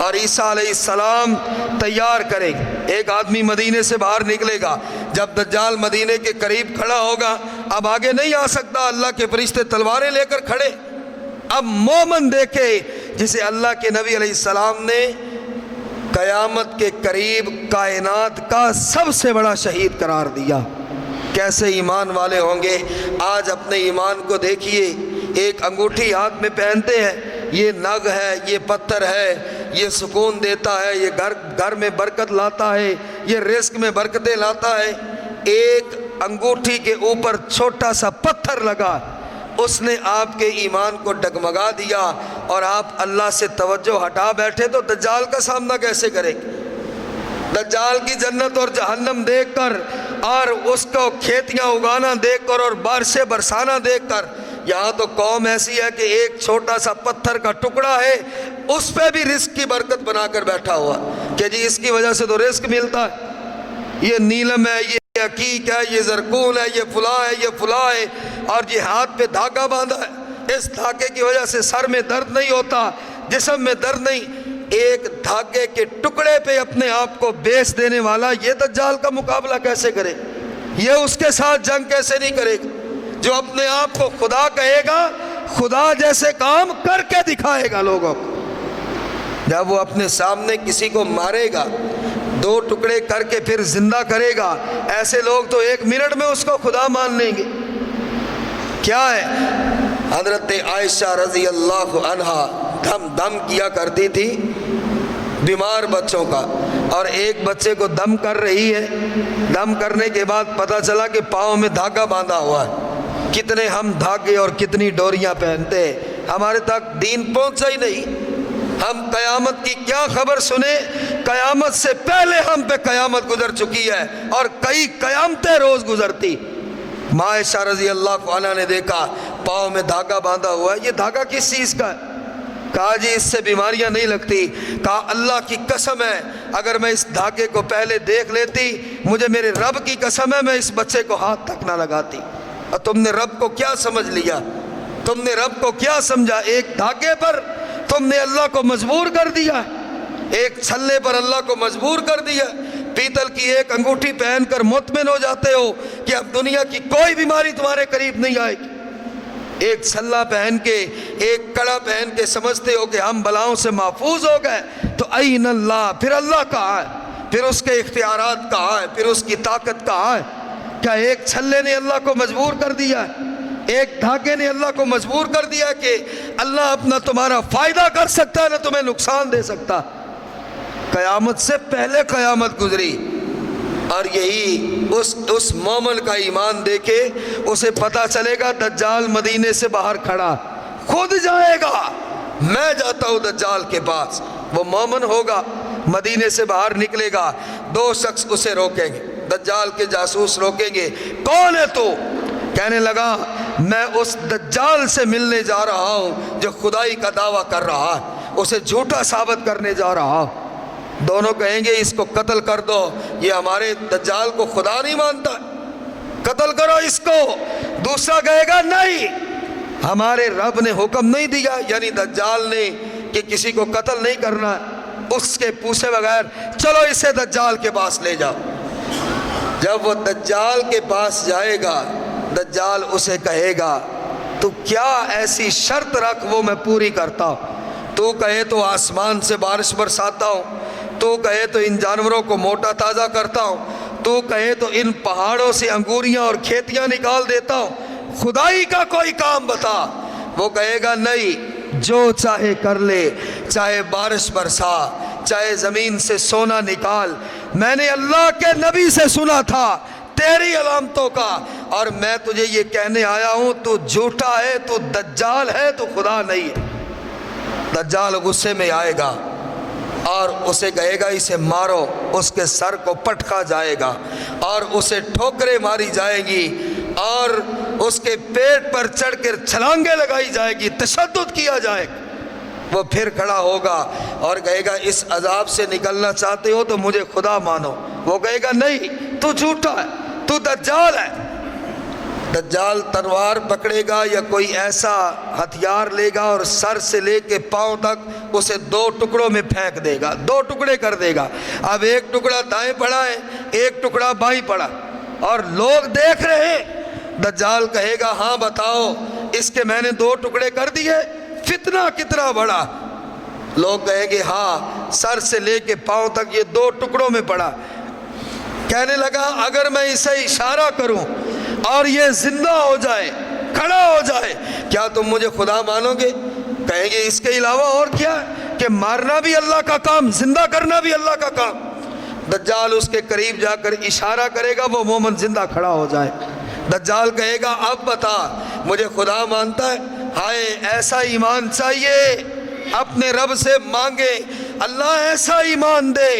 اور عیسیٰ علیہ السلام تیار کرے گی، ایک آدمی مدینے سے باہر نکلے گا، جب دجال مدینے کے قریب کھڑا ہوگا اب آگے نہیں آ سکتا، اللہ کے فرشتے تلواریں لے کر کھڑے۔ اب مومن دیکھے جسے اللہ کے نبی علیہ السلام نے قیامت کے قریب کائنات کا سب سے بڑا شہید قرار دیا، کیسے ایمان والے ہوں گے۔ آج اپنے ایمان کو دیکھیے، ایک انگوٹھی ہاتھ میں پہنتے ہیں، یہ نگ ہے، یہ پتھر ہے، یہ سکون دیتا ہے، یہ گھر میں برکت لاتا ہے، یہ رزق میں برکتیں لاتا ہے۔ ایک انگوٹھی کے اوپر چھوٹا سا پتھر لگا، اس نے آپ کے ایمان کو ڈگمگا دیا، اور آپ اللہ سے توجہ ہٹا بیٹھے تو دجال کا سامنا کیسے کریں گے؟ دجال کی جنت اور جہنم دیکھ کر اور اس کو کھیتیاں اگانا دیکھ کر اور بارشیں برسانا دیکھ کر، یہاں تو قوم ایسی ہے کہ ایک چھوٹا سا پتھر کا ٹکڑا ہے اس پہ بھی رزق کی برکت بنا کر بیٹھا ہوا کہ جی اس کی وجہ سے تو رزق ملتا ہے، یہ نیلم ہے، یہ حقیق ہے، یہ زرکون ہے، یہ فلاں ہے، یہ فلاں ہے، اور یہ ہاتھ پہ دھاگا باندھا ہے، اس دھاگے کی وجہ سے سر میں درد نہیں ہوتا، جسم میں درد نہیں۔ ایک دھاگے کے ٹکڑے پہ اپنے آپ کو بیچ دینے والا یہ دجال کا مقابلہ کیسے کرے؟ یہ اس کے ساتھ جنگ کیسے نہیں کرے گا؟ جو اپنے آپ کو خدا کہے گا، خدا جیسے کام کر کے دکھائے گا لوگوں کو۔ جب وہ اپنے سامنے کسی کو مارے گا، 2 ٹکڑے کر کے پھر زندہ کرے گا، ایسے لوگ تو 1 منٹ میں اس کو خدا مان لیں گے۔ کیا ہے؟ حضرت عائشہ رضی اللہ عنہا دم کیا کرتی تھی بیمار بچوں کا، اور ایک بچے کو دم کر رہی ہے، دم کرنے کے بعد پتہ چلا کہ پاؤں میں دھاگا باندھا ہوا ہے۔ کتنے ہم دھاگے اور کتنی ڈوریاں پہنتے ہیں، ہمارے تک دین پہنچا ہی نہیں۔ ہم قیامت کی کیا خبر سنیں؟ قیامت سے پہلے ہم پہ قیامت گزر چکی ہے، اور کئی قیامتیں روز گزرتی۔ عائشہ رضی اللہ عنہ نے دیکھا پاؤں میں دھاگا باندھا ہوا ہے، یہ دھاگا کس چیز کا ہے؟ کہا جی اس سے بیماریاں نہیں لگتی. کہا اللہ کی قسم ہے اگر میں اس دھاگے کو پہلے دیکھ لیتی, مجھے میرے رب کی قسم ہے میں اس بچے کو ہاتھ تک نہ لگاتی. اور تم نے رب کو کیا سمجھ لیا, تم نے رب کو کیا سمجھا؟ ایک دھاگے پر تم نے اللہ کو مجبور کر دیا, ایک چھلے پر اللہ کو مجبور کر دیا. پیتل کی ایک انگوٹھی پہن کر مطمئن ہو جاتے ہو کہ اب دنیا کی کوئی بیماری تمہارے قریب نہیں آئے گی. ایک چھلا پہن کے, ایک کڑا پہن کے سمجھتے ہو کہ ہم بلاؤں سے محفوظ ہو گئے. تو این اللہ, پھر اللہ کہاں ہے؟ پھر اس کے اختیارات کہاں ہے؟ پھر اس کی طاقت کہاں ہے؟ کیا ایک چھلے نے اللہ کو مجبور کر دیا ہے؟ ایک دھاگے نے اللہ کو مجبور کر دیا کہ اللہ اپنا تمہارا فائدہ کر سکتا ہے نہ تمہیں نقصان دے سکتا. قیامت سے پہلے قیامت گزری, اور یہی اس مومن کا ایمان دیکھے اسے پتا چلے گا دجال مدینے سے باہر کھڑا خود جائے گا, میں جاتا ہوں دجال کے پاس. وہ مومن ہوگا, مدینے سے باہر نکلے گا, دو شخص اسے روکیں گے, دجال کے جاسوس روکیں گے, کون ہے تو؟ کہنے لگا میں اس دجال سے ملنے جا رہا ہوں جو خدائی کا دعویٰ کر رہا ہے, اسے جھوٹا ثابت کرنے جا رہا ہوں. دونوں کہیں گے اس کو قتل کر دو, یہ ہمارے دجال کو خدا نہیں مانتا, قتل کرو اس کو. دوسرا کہے گا نہیں, ہمارے رب نے حکم نہیں دیا, یعنی دجال نے, کہ کسی کو قتل نہیں کرنا, اس کے پوچھے بغیر چلو اسے دجال کے پاس لے جاؤ. جب وہ دجال کے پاس جائے گا, دجال اسے کہے گا تو کیا ایسی شرط رکھ وہ میں پوری کرتا ہوں. تو کہے تو آسمان سے بارش برساتا ہوں, تو کہے تو ان جانوروں کو موٹا تازہ کرتا ہوں, تو کہے تو ان پہاڑوں سے انگوریاں اور کھیتیاں نکال دیتا ہوں, خدائی کا کوئی کام بتا. وہ کہے گا نہیں, جو چاہے کر لے, چاہے بارش برسا, چاہے زمین سے سونا نکال. میں نے اللہ کے نبی سے سنا تھا تیری علامتوں کا, اور میں تجھے یہ کہنے آیا ہوں تو جھوٹا ہے, تو دجال ہے, تو خدا نہیں ہے. دجال غصے میں آئے گا اور اسے کہے گا اسے مارو, اس کے سر کو پٹکا جائے گا اور اسے ٹھوکریں ماری جائے گی اور اس کے پیٹ پر چڑھ کر چھلانگیں لگائی جائے گی, تشدد کیا جائے گا. وہ پھر کھڑا ہوگا اور کہے گا اس عذاب سے نکلنا چاہتے ہو تو مجھے خدا مانو. وہ کہے گا نہیں, تو جھوٹا ہے, تو دجال ہے. دجال تلوار پکڑے گا یا کوئی ایسا ہتھیار لے گا اور سر سے لے کے پاؤں تک اسے دو ٹکڑوں میں پھینک دے گا, دو ٹکڑے کر دے گا. اب ایک ٹکڑا دائیں پڑا ہے, ایک ٹکڑا بائیں پڑا, اور لوگ دیکھ رہے ہیں. دجال کہے گا ہاں بتاؤ اس کے میں نے دو ٹکڑے کر دیے, فتنہ کتنا بڑا. لوگ کہیں گے ہاں سر سے لے کے پاؤں تک یہ دو ٹکڑوں میں پڑا. کہنے لگا اگر میں اسے اشارہ کروں اور یہ زندہ ہو جائے, کھڑا ہو جائے, کیا تم مجھے خدا مانو گے؟ کہیں گے اس کے علاوہ اور کیا ہے کہ مارنا بھی اللہ کا کام, زندہ کرنا بھی اللہ کا کام. دجال اس کے قریب جا کر اشارہ کرے گا, وہ مومن زندہ کھڑا ہو جائے. دجال کہے گا اب بتا مجھے خدا مانتا ہے؟ ہائے ایسا ایمان چاہیے, اپنے رب سے مانگے اللہ ایسا ایمان دے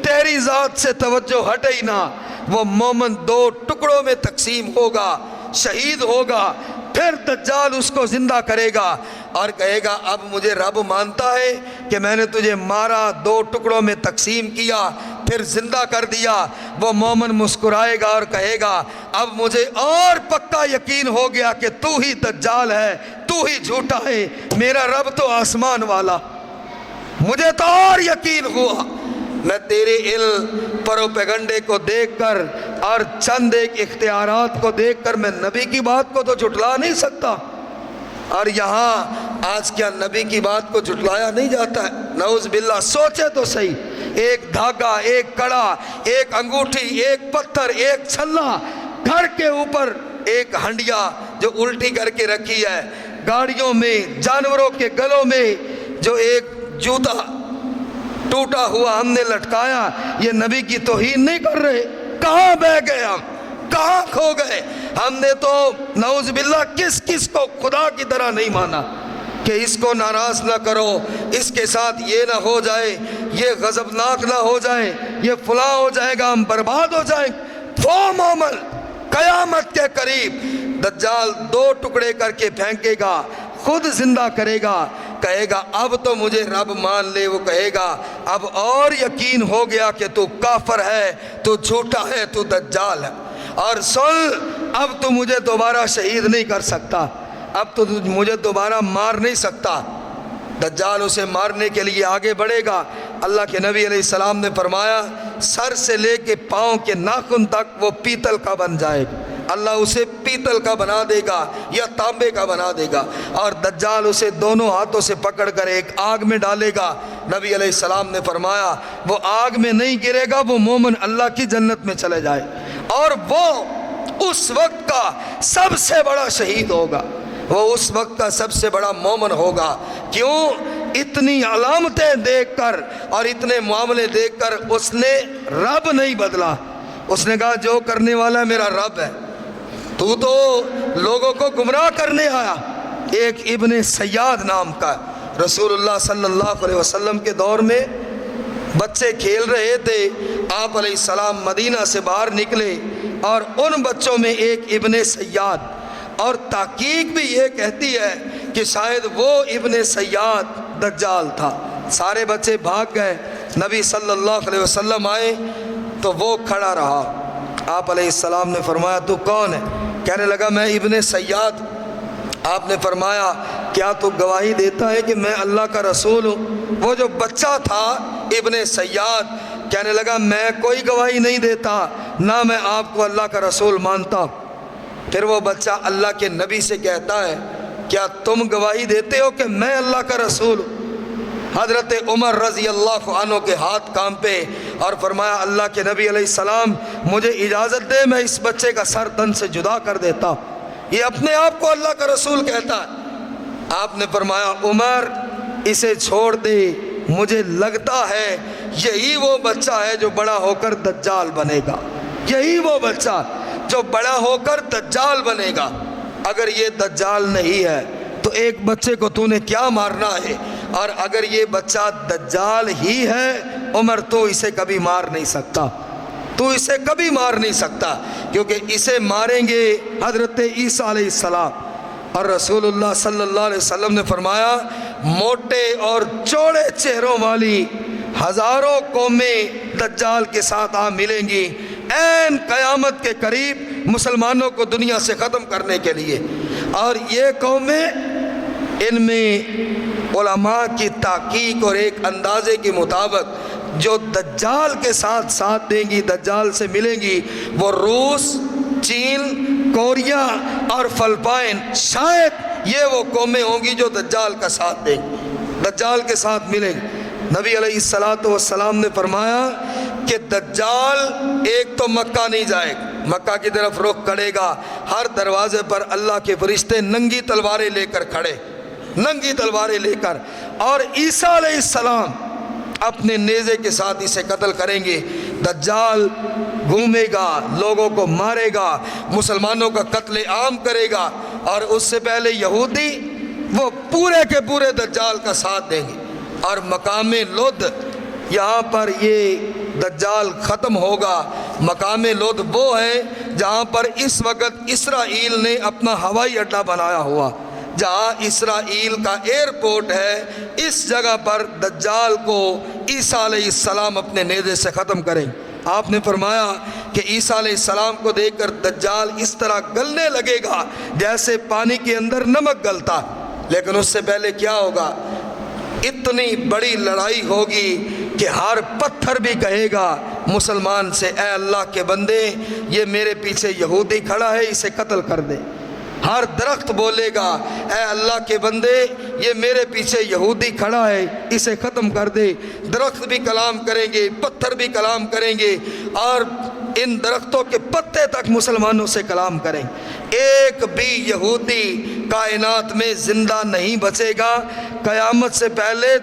تیری ذات سے توجہ ہٹے ہی نہ. وہ مومن دو ٹکڑوں میں تقسیم ہوگا, شہید ہوگا. پھر دجال اس کو زندہ کرے گا اور کہے گا اب مجھے رب مانتا ہے کہ میں نے تجھے مارا, دو ٹکڑوں میں تقسیم کیا, پھر زندہ کر دیا. وہ مومن مسکرائے گا اور کہے گا اب مجھے اور پکا یقین ہو گیا کہ تو ہی دجال ہے, تو ہی جھوٹا ہے, میرا رب تو آسمان والا. مجھے تو اور یقین ہوا, میں تیرے علم پروپیگنڈے کو دیکھ کر اور چند ایک اختیارات کو دیکھ کر میں نبی کی بات کو تو جھٹلا نہیں سکتا. اور یہاں آج کیا نبی کی بات کو جھٹلایا نہیں جاتا ہے؟ نعوذ باللہ. سوچے تو صحیح, ایک دھاگا, ایک کڑا, ایک انگوٹھی, ایک پتھر, ایک چھلا, گھر کے اوپر ایک ہنڈیا جو الٹی کر کے رکھی ہے, گاڑیوں میں, جانوروں کے گلوں میں جو ایک جوتا ٹوٹا ہوا ہم نے لٹکایا, یہ نبی کی توہین نہیں کر رہے؟ کہاں بہ گئے ہم, کہاں کھو گئے؟ ہم نے تو نعوذ باللہ کس کس کو خدا کی طرح نہیں مانا کہ اس کو ناراض نہ کرو, اس کے ساتھ یہ نہ ہو جائے, یہ غضبناک نہ ہو جائے, یہ فلاں ہو جائے گا, ہم برباد ہو جائیں. وہ مومن قیامت کے قریب دجال دو ٹکڑے کر کے پھینکے گا, خود زندہ کرے گا, کہے گا اب تو مجھے رب مان لے، وہ کہے گا اب اور یقین ہو گیا کہ تو کافر ہے، تو جھوٹا ہے، تو دجال ہے، اور سن اب تو مجھے دوبارہ شہید نہیں کر سکتا، اب تو مجھے دوبارہ مار نہیں سکتا۔ دجال اسے مارنے کے لیے آگے بڑھے گا۔ اللہ کے نبی علیہ السلام نے فرمایا سر سے لے کے پاؤں کے ناخن تک وہ پیتل کا بن جائے گا، اللہ اسے پیتل کا بنا دے گا یا تانبے کا بنا دے گا، اور دجال اسے دونوں ہاتھوں سے پکڑ کر ایک آگ میں ڈالے گا۔ نبی علیہ السلام نے فرمایا وہ آگ میں نہیں گرے گا، وہ مومن اللہ کی جنت میں چلے جائے، اور وہ اس وقت کا سب سے بڑا شہید ہوگا، وہ اس وقت کا سب سے بڑا مومن ہوگا۔ کیوں؟ اتنی علامتیں دیکھ کر اور اتنے معاملے دیکھ کر اس نے رب نہیں بدلا، اس نے کہا جو کرنے والا میرا رب ہے، تو لوگوں کو گمراہ کرنے آیا۔ ایک ابن سیاد نام کا، رسول اللہ صلی اللہ علیہ وسلم کے دور میں بچے کھیل رہے تھے، آپ علیہ السلام مدینہ سے باہر نکلے اور ان بچوں میں ایک ابن سیاد، اور تحقیق بھی یہ کہتی ہے کہ شاید وہ ابن سیاد دجال تھا۔ سارے بچے بھاگ گئے، نبی صلی اللہ علیہ وسلم آئے تو وہ کھڑا رہا۔ آپ علیہ السلام نے فرمایا تو کون ہے؟ کہنے لگا میں ابن سیاد۔ آپ نے فرمایا کیا تو گواہی دیتا ہے کہ میں اللہ کا رسول ہوں؟ وہ جو بچہ تھا ابن سیاد کہنے لگا میں کوئی گواہی نہیں دیتا، نہ میں آپ کو اللہ کا رسول مانتا۔ پھر وہ بچہ اللہ کے نبی سے کہتا ہے کیا تم گواہی دیتے ہو کہ میں اللہ کا رسول ہوں؟ حضرت عمر رضی اللہ عنہ کے ہاتھ کانپے اور فرمایا اللہ کے نبی علیہ السلام مجھے اجازت دے، میں اس بچے کا سر تن سے جدا کر دیتا، یہ اپنے آپ کو اللہ کا رسول کہتا ہے۔ آپ نے فرمایا عمر اسے چھوڑ دے، مجھے لگتا ہے یہی وہ بچہ ہے جو بڑا ہو کر دجال بنے گا، یہی وہ بچہ جو بڑا ہو کر دجال بنے گا۔ اگر یہ دجال نہیں ہے تو ایک بچے کو تو نے کیا مارنا ہے، اور اگر یہ بچہ دجال ہی ہے عمر تو اسے کبھی مار نہیں سکتا، تو اسے کبھی مار نہیں سکتا، کیونکہ اسے ماریں گے حضرت عیسیٰ علیہ السلام۔ اور رسول اللہ صلی اللہ علیہ وسلم نے فرمایا موٹے اور چوڑے چہروں والی ہزاروں قومیں دجال کے ساتھ آ ملیں گی عین قیامت کے قریب مسلمانوں کو دنیا سے ختم کرنے کے لیے، اور یہ قومیں ان میں علماء کی تحقیق اور ایک اندازے کے مطابق جو دجال کے ساتھ ساتھ دیں گی، دجال سے ملیں گی، وہ روس، چین، کوریا اور فلپائن، شاید یہ وہ قومیں ہوں گی جو دجال کا ساتھ دیں گی، دجال کے ساتھ ملیں گی۔ نبی علیہ السلام نے فرمایا کہ دجال ایک تو مکہ نہیں جائے گا، مکہ کی طرف رخ کرے گا، ہر دروازے پر اللہ کے فرشتے ننگی تلواریں لے کر کھڑے، ننگی تلواریں لے کر، اور عیسیٰ علیہ السلام اپنے نیزے کے ساتھ اسے قتل کریں گے۔ دجال گھومے گا، لوگوں کو مارے گا، مسلمانوں کا قتل عام کرے گا، اور اس سے پہلے یہودی وہ پورے کے پورے دجال کا ساتھ دیں گے، اور مقام لد یہاں پر یہ دجال ختم ہوگا۔ مقام لد وہ ہے جہاں پر اس وقت اسرائیل نے اپنا ہوائی اڈہ بنایا ہوا، جہاں اسرائیل کا ایئرپورٹ ہے، اس جگہ پر دجال کو عیسیٰ علیہ السلام اپنے نیزے سے ختم کریں۔ آپ نے فرمایا کہ عیسیٰ علیہ السلام کو دیکھ کر دجال اس طرح گلنے لگے گا جیسے پانی کے اندر نمک گلتا، لیکن اس سے پہلے کیا ہوگا؟ اتنی بڑی لڑائی ہوگی کہ ہر پتھر بھی کہے گا مسلمان سے اے اللہ کے بندے یہ میرے پیچھے یہودی کھڑا ہے، اسے قتل کر دے۔ ہر درخت بولے گا اے اللہ کے بندے یہ میرے پیچھے یہودی کھڑا ہے، اسے ختم کر دے۔ درخت بھی کلام کریں گے، پتھر بھی کلام کریں گے، اور ان درختوں کے پتے تک مسلمانوں سے کلام کریں۔ ایک بھی یہودی کائنات میں زندہ نہیں بچے گا، قیامت سے پہلے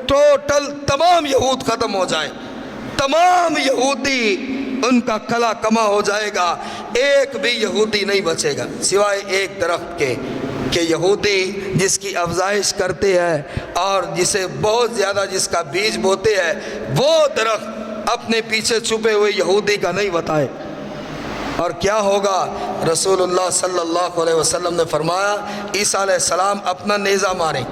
ٹوٹل تمام یہود ختم ہو جائیں، تمام یہودی ان کا کلا کما ہو جائے گا، ایک بھی یہودی نہیں بچے گا سوائے ایک درخت کے، کہ یہودی جس کی افزائش کرتے ہیں اور جسے بہت زیادہ جس کا بیج بوتے ہیں، وہ درخت اپنے پیچھے چھپے ہوئے یہودی کا نہیں بتائے۔ اور کیا ہوگا؟ رسول اللہ صلی اللہ علیہ وسلم نے فرمایا عیسیٰ علیہ السلام اپنا نیزہ ماریں،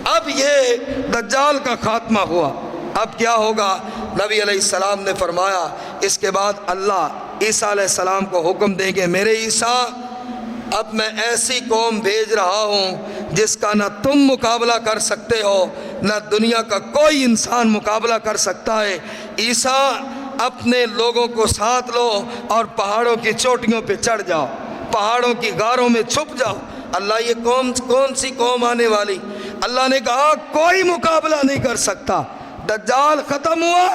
اب یہ دجال کا خاتمہ ہوا، اب کیا ہوگا؟ نبی علیہ السلام نے فرمایا اس کے بعد اللہ عیسیٰ علیہ السلام کو حکم دیں گے، میرے عیسیٰ اب میں ایسی قوم بھیج رہا ہوں جس کا نہ تم مقابلہ کر سکتے ہو، نہ دنیا کا کوئی انسان مقابلہ کر سکتا ہے۔ عیسیٰ اپنے لوگوں کو ساتھ لو اور پہاڑوں کی چوٹیوں پہ چڑھ جاؤ، پہاڑوں کی غاروں میں چھپ جاؤ۔ اللہ یہ کون سی قوم آنے والی؟ اللہ نے کہا کوئی مقابلہ نہیں کر سکتا۔ دجال ختم ہوا،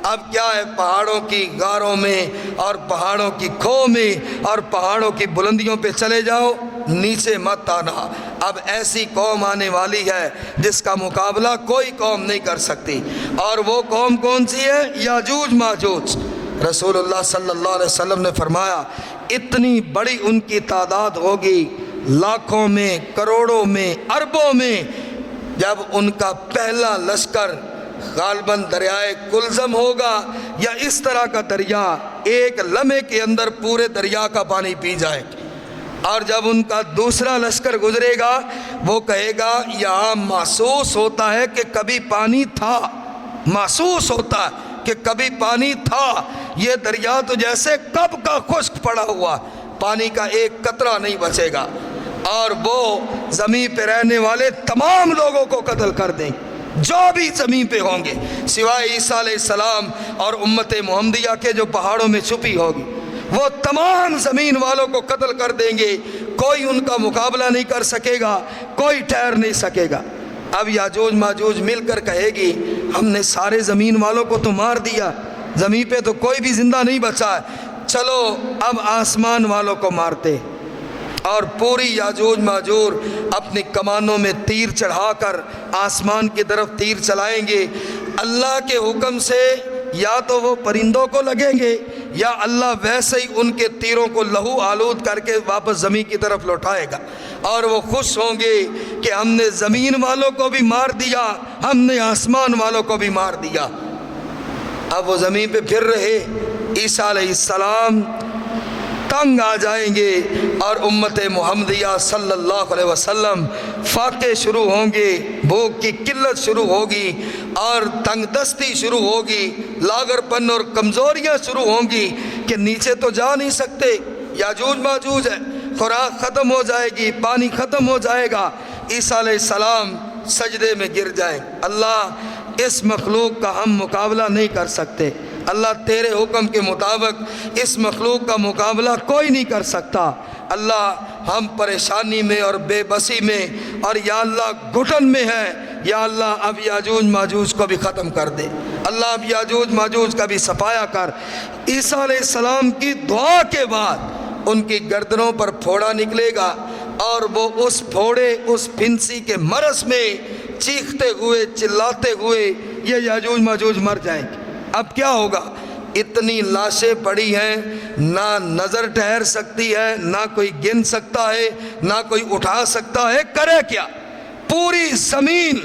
اب کیا ہے؟ پہاڑوں کی غاروں میں اور پہاڑوں کی کھو میں اور پہاڑوں کی بلندیوں پہ چلے جاؤ، نیچے مت آنا۔ اب ایسی قوم آنے والی ہے جس کا مقابلہ کوئی قوم نہیں کر سکتی، اور وہ قوم کون سی ہے؟ یاجوج ماجوج۔ رسول اللہ صلی اللہ علیہ وسلم نے فرمایا اتنی بڑی ان کی تعداد ہوگی، لاکھوں میں، کروڑوں میں، اربوں میں۔ جب ان کا پہلا لشکر غالباً دریائے کلزم ہوگا یا اس طرح کا دریا، ایک لمحے کے اندر پورے دریا کا پانی پی جائے، اور جب ان کا دوسرا لشکر گزرے گا وہ کہے گا یہاں محسوس ہوتا ہے کہ کبھی پانی تھا، محسوس ہوتا ہے کہ کبھی پانی تھا، یہ دریا تو جیسے کب کا خشک پڑا ہوا، پانی کا ایک قطرہ نہیں بچے گا، اور وہ زمین پہ رہنے والے تمام لوگوں کو قتل کر دیں جو بھی زمین پہ ہوں گے، سوائے عیسیٰ علیہ السلام اور امت محمدیہ کے جو پہاڑوں میں چھپی ہوگی، وہ تمام زمین والوں کو قتل کر دیں گے، کوئی ان کا مقابلہ نہیں کر سکے گا، کوئی ٹھہر نہیں سکے گا۔ اب یاجوج ماجوج مل کر کہے گی ہم نے سارے زمین والوں کو تو مار دیا، زمین پہ تو کوئی بھی زندہ نہیں بچا ہے، چلو اب آسمان والوں کو مارتے، اور پوری یاجوج ماجوج اپنی کمانوں میں تیر چڑھا کر آسمان کی طرف تیر چلائیں گے۔ اللہ کے حکم سے یا تو وہ پرندوں کو لگیں گے یا اللہ ویسے ہی ان کے تیروں کو لہو آلود کر کے واپس زمین کی طرف لوٹائے گا، اور وہ خوش ہوں گے کہ ہم نے زمین والوں کو بھی مار دیا، ہم نے آسمان والوں کو بھی مار دیا۔ اب وہ زمین پہ پھر رہے، عیسیٰ علیہ السلام تنگ آ جائیں گے، اور امت محمدیہ صلی اللہ علیہ وسلم فاقے شروع ہوں گے، بھوک کی قلت شروع ہوگی اور تنگ دستی شروع ہوگی، لاغر پن اور کمزوریاں شروع ہوں گی کہ نیچے تو جا نہیں سکتے، یاجوج ماجوج ہے، خوراک ختم ہو جائے گی، پانی ختم ہو جائے گا۔ عیسیٰ علیہ السلام سجدے میں گر جائیں، اللہ اس مخلوق کا ہم مقابلہ نہیں کر سکتے، اللہ تیرے حکم کے مطابق اس مخلوق کا مقابلہ کوئی نہیں کر سکتا، اللہ ہم پریشانی میں اور بے بسی میں اور یا اللہ گھٹن میں ہے، یا اللہ اب یاجوج ماجوج کو بھی ختم کر دے، اللہ اب یاجوج ماجوج کا بھی صفایا کر۔ عیسیٰ علیہ السلام کی دعا کے بعد ان کی گردنوں پر پھوڑا نکلے گا، اور وہ اس پھوڑے، اس پھنسی کے مرض میں چیختے ہوئے چلاتے ہوئے یہ یاجوج ماجوج مر جائیں گے۔ اب کیا ہوگا؟ اتنی لاشیں پڑی ہیں، نہ نظر ٹھہر سکتی ہے، نہ کوئی گن سکتا ہے، نہ کوئی اٹھا سکتا ہے، کرے کیا؟ پوری زمین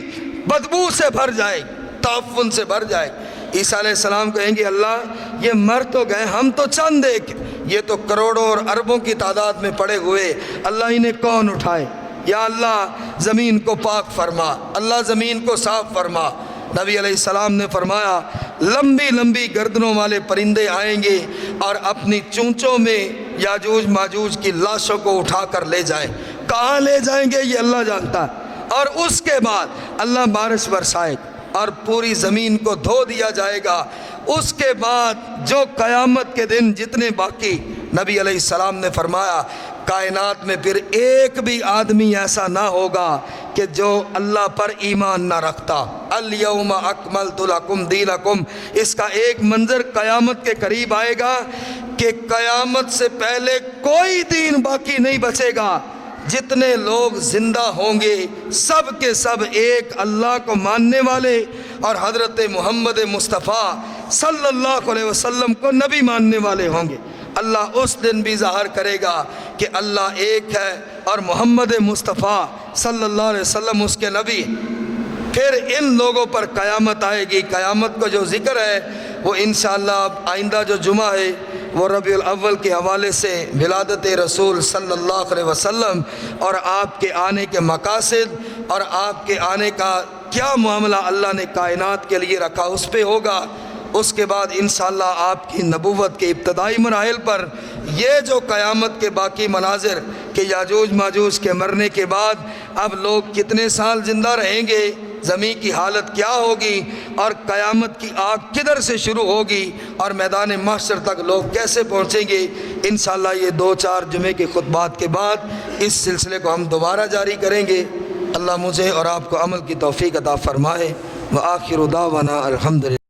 بدبو سے بھر جائے، تعفن سے بھر جائے۔ عیسیٰ علیہ السلام کہیں گے اللہ یہ مر تو گئے، ہم تو چند ایک، یہ تو کروڑوں اور اربوں کی تعداد میں پڑے ہوئے، اللہ انہیں کون اٹھائے؟ یا اللہ زمین کو پاک فرما، اللہ زمین کو صاف فرما۔ نبی علیہ السلام نے فرمایا لمبی لمبی گردنوں والے پرندے آئیں گے اور اپنی چونچوں میں یاجوج ماجوج کی لاشوں کو اٹھا کر لے جائیں، کہاں لے جائیں گے یہ اللہ جانتا ہے، اور اس کے بعد اللہ بارش برسائے اور پوری زمین کو دھو دیا جائے گا۔ اس کے بعد جو قیامت کے دن جتنے باقی، نبی علیہ السلام نے فرمایا کائنات میں پھر ایک بھی آدمی ایسا نہ ہوگا کہ جو اللہ پر ایمان نہ رکھتا۔ الیوم اکملت لکم دینکم، اس کا ایک منظر قیامت کے قریب آئے گا کہ قیامت سے پہلے کوئی دین باقی نہیں بچے گا، جتنے لوگ زندہ ہوں گے سب کے سب ایک اللہ کو ماننے والے اور حضرت محمد مصطفیٰ صلی اللہ علیہ وسلم کو نبی ماننے والے ہوں گے۔ اللہ اس دن بھی ظاہر کرے گا کہ اللہ ایک ہے اور محمد مصطفیٰ صلی اللہ علیہ وسلم اس کے نبی۔ پھر ان لوگوں پر قیامت آئے گی۔ قیامت کا جو ذکر ہے وہ انشاءاللہ آئندہ جو جمعہ ہے وہ ربیع الاول کے حوالے سے ولادت رسول صلی اللہ علیہ وسلم اور آپ کے آنے کے مقاصد اور آپ کے آنے کا کیا معاملہ اللہ نے کائنات کے لیے رکھا اس پہ ہوگا۔ اس کے بعد انشاءاللہ آپ کی نبوت کے ابتدائی مراحل پر یہ جو قیامت کے باقی مناظر کہ یاجوج ماجوج کے مرنے کے بعد اب لوگ کتنے سال زندہ رہیں گے، زمین کی حالت کیا ہوگی، اور قیامت کی آگ کدھر سے شروع ہوگی، اور میدان محشر تک لوگ کیسے پہنچیں گے، انشاءاللہ یہ 2-4 جمعے کے خطبات کے بعد اس سلسلے کو ہم دوبارہ جاری کریں گے۔ اللہ مجھے اور آپ کو عمل کی توفیق عطا فرمائے۔ وآخر دعوانا الحمدللہ۔